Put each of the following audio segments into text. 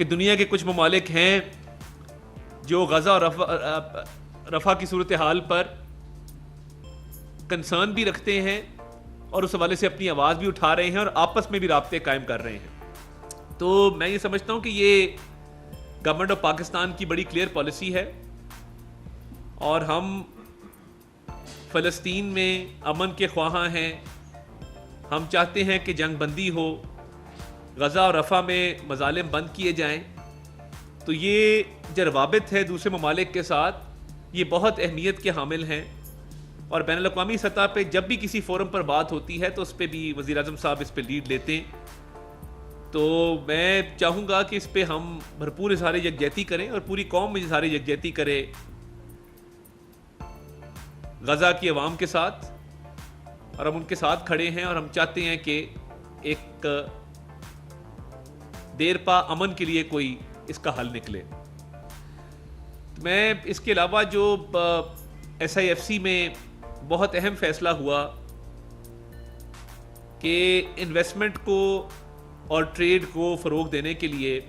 کہ دنیا کے کچھ ممالک ہیں جو غزہ اور رفح کی صورتحال پر کنسرن بھی رکھتے ہیں اور اس حوالے سے اپنی آواز بھی اٹھا رہے ہیں اور آپس میں بھی رابطے قائم کر رہے ہیں. تو میں یہ سمجھتا ہوں کہ یہ گورنمنٹ آف پاکستان کی بڑی کلیئر پالیسی ہے اور ہم فلسطین میں امن کے خواہاں ہیں. ہم چاہتے ہیں کہ جنگ بندی ہو, غزہ اور رفح میں مظالم بند کیے جائیں. تو یہ جو روابط ہے دوسرے ممالک کے ساتھ یہ بہت اہمیت کے حامل ہیں اور بین الاقوامی سطح پہ جب بھی کسی فورم پر بات ہوتی ہے تو اس پہ بھی وزیر اعظم صاحب اس پہ لیڈ لیتے ہیں. تو میں چاہوں گا کہ اس پہ ہم بھرپور اظہار یکجہتی کریں اور پوری قوم میں اظہار یکجہتی کرے غزہ کی عوام کے ساتھ, اور ہم ان کے ساتھ کھڑے ہیں اور ہم چاہتے ہیں کہ ایک دیر پا امن کے لیے کوئی اس کا حل نکلے. میں اس کے علاوہ جو SIFC میں بہت اہم فیصلہ ہوا کہ انویسٹمنٹ کو اور ٹریڈ کو فروغ دینے کے لیے,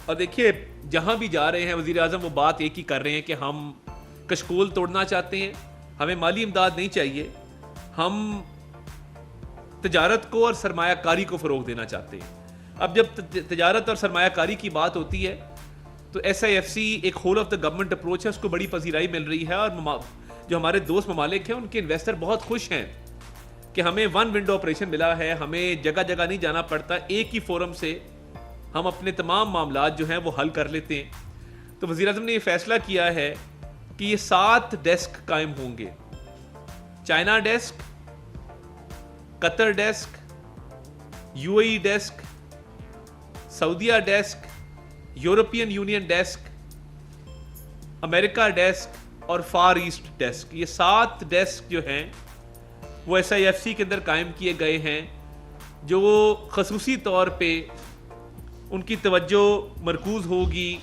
اور دیکھیے جہاں بھی جا رہے ہیں وزیر اعظم وہ بات ایک ہی کر رہے ہیں کہ ہم کشکول توڑنا چاہتے ہیں, ہمیں مالی امداد نہیں چاہیے, ہم تجارت کو اور سرمایہ کاری کو فروغ دینا چاہتے ہیں. اب جب تجارت اور سرمایہ کاری کی بات ہوتی ہے تو SIFC ایک whole of the government approach ہے, اس کو بڑی پذیرائی مل رہی ہے اور جو ہمارے دوست ممالک ہیں ان کے انویسٹر بہت خوش ہیں کہ ہمیں ون ونڈو آپریشن ملا ہے, ہمیں جگہ جگہ نہیں جانا پڑتا, ایک ہی فورم سے ہم اپنے تمام معاملات جو ہیں وہ حل کر لیتے ہیں. تو وزیر اعظم نے یہ فیصلہ کیا ہے کہ یہ 7 ڈیسک قائم ہوں گے, چائنا ڈیسک, قطر ڈیسک, UAE ڈیسک, سعودیہ ڈیسک, یورپین یونین ڈیسک, امریکہ ڈیسک اور فار ایسٹ ڈیسک. یہ 7 ڈیسک جو ہیں وہ SIFC کے اندر قائم کیے گئے ہیں جو خصوصی طور پہ ان کی توجہ مرکوز ہوگی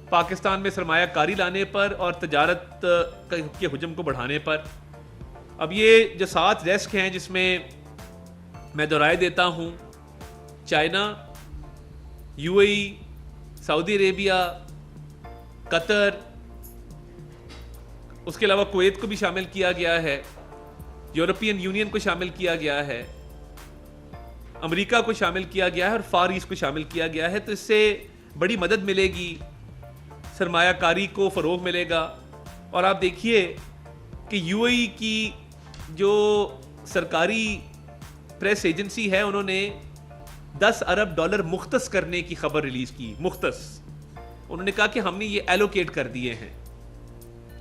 پاکستان میں سرمایہ کاری لانے پر اور تجارت کے حجم کو بڑھانے پر. اب یہ جو 7 ڈیسک ہیں جس میں میں دہرائے دیتا ہوں چائنا, UAE, سعودی عربیہ, قطر, اس کے علاوہ کویت کو بھی شامل کیا گیا ہے, یورپین یونین کو شامل کیا گیا ہے, امریکہ کو شامل کیا گیا ہے اور فار ایسٹ کو شامل کیا گیا ہے. تو اس سے بڑی مدد ملے گی, سرمایہ کاری کو فروغ ملے گا. اور آپ دیکھیے کہ UAE کی جو سرکاری پریس ایجنسی ہے انہوں نے $10 ارب مختص کرنے کی خبر ریلیز کی. مختص انہوں نے کہا کہ ہم نے یہ ایلوکیٹ کر دیے ہیں.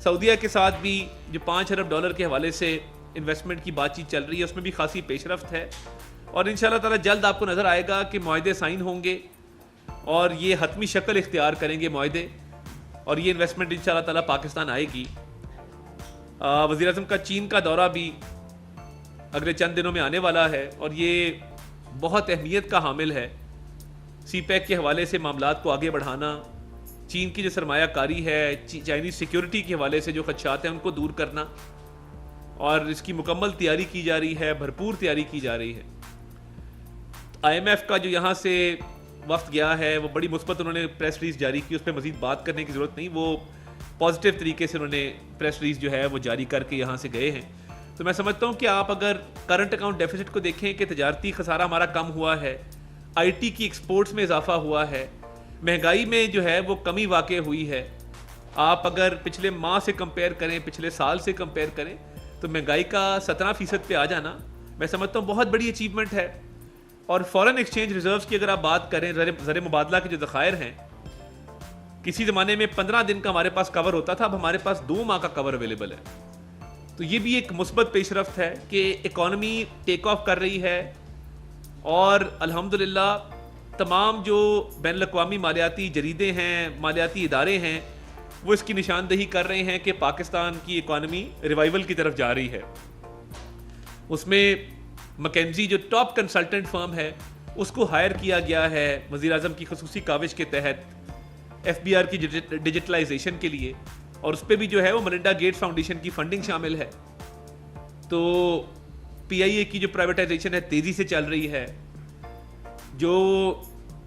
سعودیہ کے ساتھ بھی جو $5 ارب کے حوالے سے انویسٹمنٹ کی بات چیت چل رہی ہے اس میں بھی خاصی پیش رفت ہے اور انشاءاللہ تعالی جلد آپ کو نظر آئے گا کہ معاہدے سائن ہوں گے اور یہ حتمی شکل اختیار کریں گے معاہدے, اور یہ انویسٹمنٹ انشاءاللہ تعالی پاکستان آئے گی. وزیر اعظم کا چین کا دورہ بھی اگلے چند دنوں میں آنے والا ہے اور یہ بہت اہمیت کا حامل ہے. CPEC کے حوالے سے معاملات کو آگے بڑھانا, چین کی جو سرمایہ کاری ہے, چائنیز سیکیورٹی کے حوالے سے جو خدشات ہیں ان کو دور کرنا, اور اس کی مکمل تیاری کی جا رہی ہے, بھرپور تیاری کی جا رہی ہے. IMF کا جو یہاں سے وفد گیا ہے وہ بڑی مثبت انہوں نے پریس ریلیز جاری کی, اس پہ مزید بات کرنے کی ضرورت نہیں, وہ پازیٹیو طریقے سے انہوں نے پریس ریلیز جو ہے وہ جاری کر کے یہاں سے گئے ہیں. تو میں سمجھتا ہوں کہ آپ اگر کرنٹ اکاؤنٹ ڈیفیسٹ کو دیکھیں کہ تجارتی خسارہ ہمارا کم ہوا ہے, IT کی ایکسپورٹس میں اضافہ ہوا ہے, مہنگائی میں جو ہے وہ کمی واقع ہوئی ہے. آپ اگر پچھلے ماہ سے کمپیئر کریں, پچھلے سال سے کمپیئر کریں تو مہنگائی کا 17% پہ آ جانا میں سمجھتا ہوں بہت بڑی اچیومنٹ ہے. اور فورن ایکسچینج ریزروز کی اگر آپ بات کریں, زر مبادلہ کے جو ذخائر ہیں, کسی زمانے میں 15 دن کا ہمارے پاس کور ہوتا تھا, اب ہمارے پاس 2 ماہ کا کور اویلیبل ہے. تو یہ بھی ایک مثبت پیش رفت ہے کہ اکانومی ٹیک آف کر رہی ہے اور الحمدللہ تمام جو بین الاقوامی مالیاتی جریدے ہیں, مالیاتی ادارے ہیں, وہ اس کی نشاندہی کر رہے ہیں کہ پاکستان کی اکانومی ریوائول کی طرف جا رہی ہے. اس میں مکینزی جو ٹاپ کنسلٹنٹ فرم ہے اس کو ہائر کیا گیا ہے وزیر اعظم کی خصوصی کاوش کے تحت FBR کی ڈیجیٹلائزیشن کے لیے, اور اس پہ بھی جو ہے وہ ملنڈا گیٹس فاؤنڈیشن کی فنڈنگ شامل ہے. تو PIA کی جو پرائیویٹائزیشن ہے تیزی سے چل رہی ہے, جو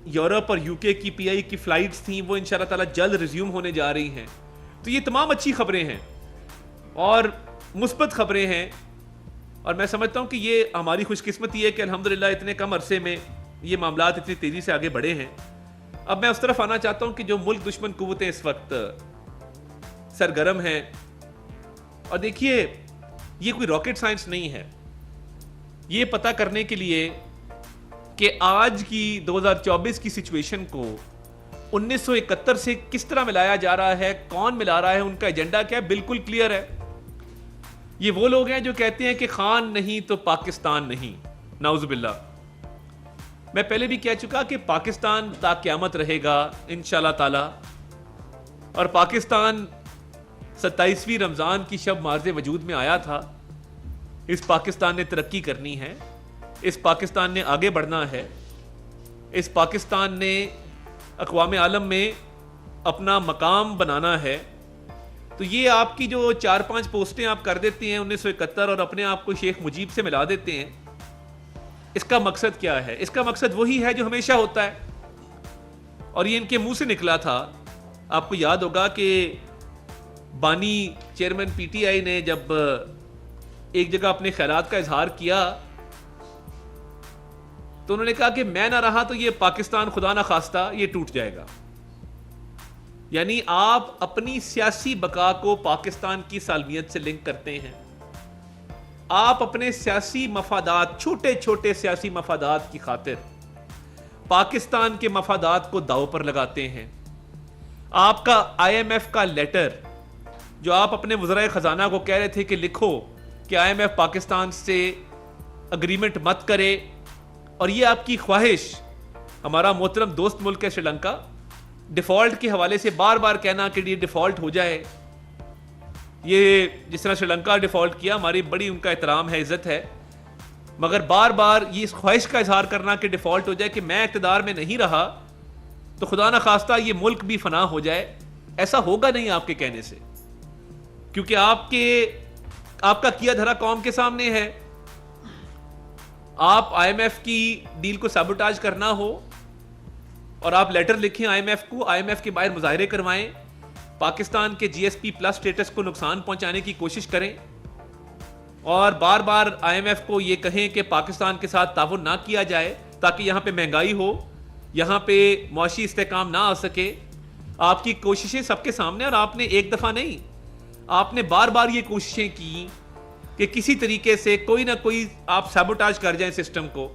یورپ اور یو کے کی پی آئی کی فلائٹس تھیں وہ انشاءاللہ تعالی جلد ریزیوم ہونے جا رہی ہیں. تو یہ تمام اچھی خبریں ہیں اور مثبت خبریں ہیں, اور میں سمجھتا ہوں کہ یہ ہماری خوش قسمتی ہے کہ الحمدللہ اتنے کم عرصے میں یہ معاملات اتنی تیزی سے آگے بڑھے ہیں. اب میں اس طرف آنا چاہتا ہوں کہ جو ملک دشمن قوتیں اس وقت سرگرم ہیں, اور دیکھیے یہ کوئی راکٹ سائنس نہیں ہے یہ پتہ کرنے کے لیے کہ آج کی 2024 کی سچویشن کو 1971 سے کس طرح ملایا جا رہا ہے, کون ملا رہا ہے, ان کا ایجنڈا کیا ہے, بالکل کلیئر ہے. یہ وہ لوگ ہیں جو کہتے ہیں کہ خان نہیں تو پاکستان نہیں, نعوذ باللہ. میں پہلے بھی کہہ چکا کہ پاکستان تا قیامت رہے گا انشاءاللہ تعالی, اور پاکستان 27ویں رمضان کی شب مارز وجود میں آیا تھا. اس پاکستان نے ترقی کرنی ہے, اس پاکستان نے آگے بڑھنا ہے, اس پاکستان نے اقوام عالم میں اپنا مقام بنانا ہے. تو یہ آپ کی جو 4-5 پوسٹیں آپ کر دیتے ہیں 1971 اور اپنے آپ کو شیخ مجیب سے ملا دیتے ہیں, اس کا مقصد کیا ہے؟ اس کا مقصد وہی ہے جو ہمیشہ ہوتا ہے, اور یہ ان کے منہ سے نکلا تھا. آپ کو یاد ہوگا کہ بانی چیئرمین پی ٹی آئی نے جب ایک جگہ اپنے خیالات کا اظہار کیا تو انہوں نے کہا کہ میں نہ رہا تو یہ پاکستان خدا نہ خواستہ یہ ٹوٹ جائے گا. یعنی آپ اپنی سیاسی بقا کو پاکستان کی سالمیت سے لنک کرتے ہیں, آپ اپنے سیاسی مفادات, چھوٹے چھوٹے سیاسی مفادات کی خاطر پاکستان کے مفادات کو داؤ پر لگاتے ہیں. آپ کا آئی ایم ایف کا لیٹر جو آپ اپنے وزرائے خزانہ کو کہہ رہے تھے کہ لکھو کہ آئی ایم ایف پاکستان سے اگریمنٹ مت کرے, اور یہ آپ کی خواہش, ہمارا محترم دوست ملک ہے سری لنکا, ڈیفالٹ کے حوالے سے بار بار کہنا کہ یہ ڈیفالٹ ہو جائے. یہ جس طرح سری لنکا ڈیفالٹ کیا, ہماری بڑی ان کا احترام ہے, عزت ہے, مگر بار بار یہ اس خواہش کا اظہار کرنا کہ ڈیفالٹ ہو جائے کہ میں اقتدار میں نہیں رہا تو خدا نہ خواستہ یہ ملک بھی فنا ہو جائے, ایسا ہوگا نہیں آپ کے کہنے سے, کیونکہ آپ کا کیا دھرا قوم کے سامنے ہے. آپ آئی ایم ایف کی ڈیل کو سیبوٹاج کرنا ہو اور آپ لیٹر لکھیں آئی ایم ایف کو, آئی ایم ایف کے باہر مظاہرے کروائیں, پاکستان کے جی ایس پی پلس سٹیٹس کو نقصان پہنچانے کی کوشش کریں, اور بار بار آئی ایم ایف کو یہ کہیں کہ پاکستان کے ساتھ تعاون نہ کیا جائے تاکہ یہاں پہ مہنگائی ہو, یہاں پہ معاشی استحکام نہ آ سکے. آپ کی کوششیں سب کے سامنے, اور آپ نے ایک دفعہ نہیں, آپ نے بار بار یہ کوششیں کی کہ کسی طریقے سے کوئی نہ کوئی آپ سیبوٹاج کر جائیں سسٹم کو,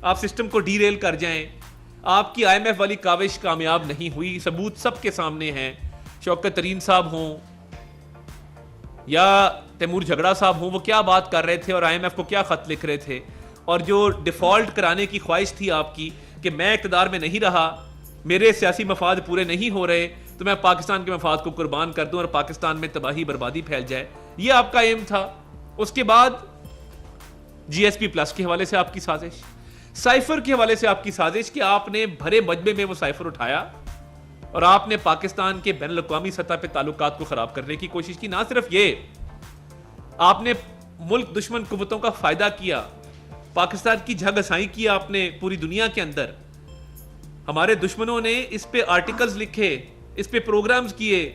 آپ سسٹم کو ڈی ریل کر جائیں. آپ کی آئی ایم ایف والی کاوش کامیاب نہیں ہوئی, ثبوت سب کے سامنے ہیں. شوکت ترین صاحب ہوں یا تیمور جھگڑا صاحب ہوں, وہ کیا بات کر رہے تھے اور آئی ایم ایف کو کیا خط لکھ رہے تھے, اور جو ڈیفالٹ کرانے کی خواہش تھی آپ کی کہ میں اقتدار میں نہیں رہا, میرے سیاسی مفاد پورے نہیں ہو رہے تو میں پاکستان کے مفاد کو قربان کر دوں اور پاکستان میں تباہی بربادی پھیل جائے, یہ آپ کا ایم تھا. اس کے بعد جی ایس پی پلس کے حوالے سے آپ کی سازش, سائفر کے حوالے سے آپ کی سازش کہ آپ نے بھرے مجمع میں وہ سائفر اٹھایا اور آپ نے پاکستان کے بین الاقوامی سطح پہ تعلقات کو خراب کرنے کی کوشش کی. نہ صرف یہ, آپ نے ملک دشمن قوتوں کا فائدہ کیا, پاکستان کی جھگ ہسائی کی آپ نے پوری دنیا کے اندر. ہمارے دشمنوں نے اس پہ آرٹیکلز لکھے, اس پہ پروگرامز کیے,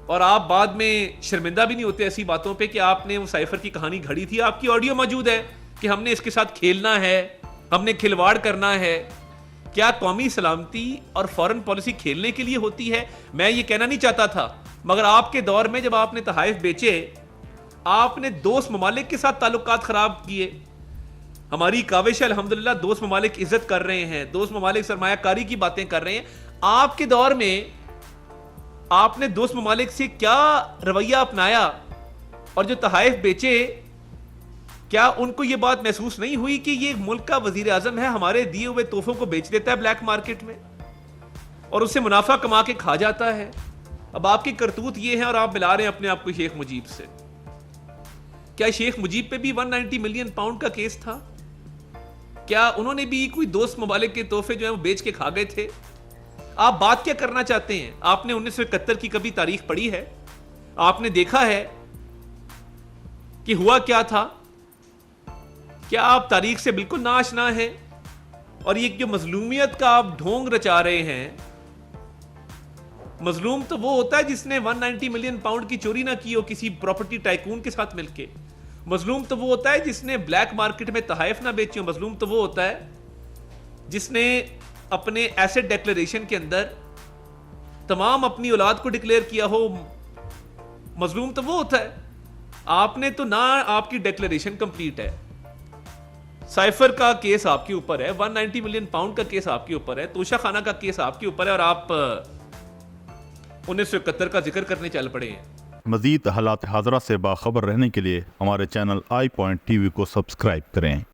اور آپ بعد میں شرمندہ بھی نہیں ہوتے ایسی باتوں پہ کہ آپ نے وہ سائفر کی کہانی گھڑی تھی. آپ کی آڈیو موجود ہے کہ ہم نے اس کے ساتھ کھیلنا ہے, ہم نے کھلواڑ کرنا ہے. کیا قومی سلامتی اور فورن پالیسی کھیلنے کے لیے ہوتی ہے؟ میں یہ کہنا نہیں چاہتا تھا, مگر آپ کے دور میں جب آپ نے تحائف بیچے, آپ نے دوست ممالک کے ساتھ تعلقات خراب کیے. ہماری کاوش ہے الحمدللہ, دوست ممالک عزت کر رہے ہیں, دوست ممالک سرمایہ کاری کی باتیں کر رہے ہیں. آپ کے دور میں آپ نے دوست ممالک سے کیا رویہ اپنایا, اور جو تحائف بیچے, کیا ان کو یہ بات محسوس نہیں ہوئی کہ یہ ملک کا وزیر اعظم ہے, ہمارے دیے ہوئے تحفوں کو بیچ دیتا ہے بلیک مارکیٹ میں اور اس سے منافع کما کے کھا جاتا ہے. اب آپ کی کرتوت یہ ہے اور آپ ملا رہے ہیں اپنے آپ کو شیخ مجیب سے. کیا شیخ مجیب پہ بھی 190 ملین پاؤنڈ کا کیس تھا؟ کیا انہوں نے بھی کوئی دوست ممالک کے تحفے جو ہیں وہ بیچ کے کھا گئے تھے؟ آپ بات کیا کرنا چاہتے ہیں؟ آپ نے 1971 کی کبھی تاریخ پڑھی ہے؟ آپ نے دیکھا ہے کہ ہوا کیا تھا؟ کیا آپ تاریخ سے بالکل ناآشنا ہیں؟ اور یہ جو مظلومیت کا آپ ڈھونگ رچا رہے ہیں، مظلوم تو وہ ہوتا ہے جس نے 190 ملین پاؤنڈ کی چوری نہ کی ہو کسی پراپرٹی ٹائکون کے ساتھ مل کے. مظلوم تو وہ ہوتا ہے جس نے بلیک مارکیٹ میں تحائف نہ بیچے ہو. مظلوم تو وہ ہوتا ہے جس نے اپنے ایسٹ ڈیکلریشن کے اندر تمام اپنی اولاد کو ڈکلیئر کیا ہو. مظلوم تو وہ ہوتا ہے. آپ نے تو نہ آپ کی ڈیکلریشن کمپلیٹ ہے. سائفر کا کیس آپ کے اوپر ہے, 190 ملین پاؤنڈ کا کیس آپ کے اوپر ہے, توشہ خانہ کا کیس آپ کے اوپر ہے, اور آپ 1971 کا ذکر کرنے چل پڑے ہیں. مزید حالات حاضرہ سے باخبر رہنے کے لیے ہمارے channel I point T V کو سبسکرائب کریں.